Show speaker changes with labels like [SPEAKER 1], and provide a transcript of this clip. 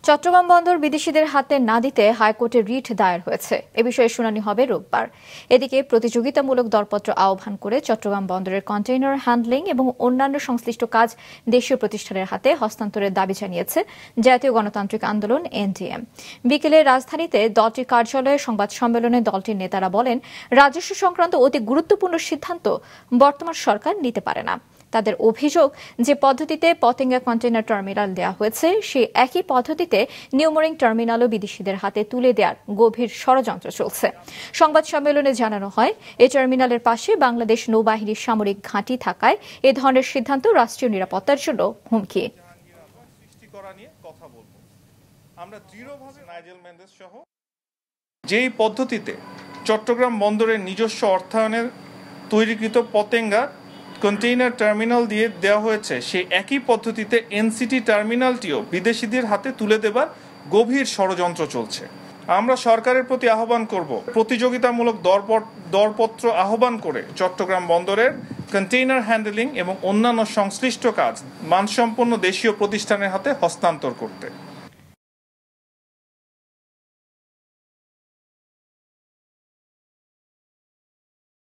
[SPEAKER 1] চট্টগ্রাম বন্দর বিদেশিদের হাতে না দিতে হাইকোর্টে রিট দায়ের হয়েছে। এ বিষয়ে শুনানি হবে রোববার। এদিকে প্রতিযোগিতামূলক দরপত্র আহ্বান করে চট্টগ্রাম বন্দরের কন্টেইনার হ্যান্ডলিং এবং অন্যান্য সংশ্লিষ্ট কাজ দেশীয় প্রতিষ্ঠানের হাতে হস্তান্তরের দাবি জানিয়েছে জাতীয় গণতান্ত্রিক আন্দোলন এনডিএম। বিকেলে রাজধানীতে দলটির কার্যালয়ে সংবাদ সম্মেলনে দলটির নেতারা বলেন, রাজস্ব সংক্রান্ত অতি গুরুত্বপূর্ণ সিদ্ধান্ত বর্তমান সরকার নিতে পারে না। তাদের অভিযোগ যে পদ্ধতিতে পতেঙ্গা কন্টেইনার টার্মিনাল দেওয়া হয়েছে, সেই একই পদ্ধতিতে নিউমোরিং টার্মিনালও বিদেশিদের হাতে তুলে দেওয়ার গভীর ষড়যন্ত্র চলছে। সংবাদ সম্মেলনে জানানো হয়, এই টার্মিনালের পাশে বাংলাদেশ নৌবাহিনীর সামরিক ঘাঁটি থাকায় এ ধরনের সিদ্ধান্ত রাষ্ট্রীয় নিরাপত্তার জন্য হুমকি।
[SPEAKER 2] আমরা দৃঢ়ভাবে নাইজেল মেন্ডেস সহ যেই পদ্ধতিতে চট্টগ্রাম বন্দরের নিজস্ব অর্থায়নের তৈরিকৃত পতেঙ্গা কন্টেইনার টার্মিনাল দিয়ে দেওয়া হয়েছে, সেই একই পদ্ধতিতে এনসিটি টার্মিনালটিও বিদেশিদের হাতে তুলে দেবার গভীর ষড়যন্ত্র চলছে। আমরা সরকারের প্রতি আহ্বান করব, প্রতিযোগিতামূলক দরপত্র আহ্বান করে চট্টগ্রাম বন্দরের কন্টেইনার হ্যান্ডলিং এবং অন্যান্য সংশ্লিষ্ট কাজ মানসম্পন্ন দেশীয় প্রতিষ্ঠানের হাতে হস্তান্তর করতে।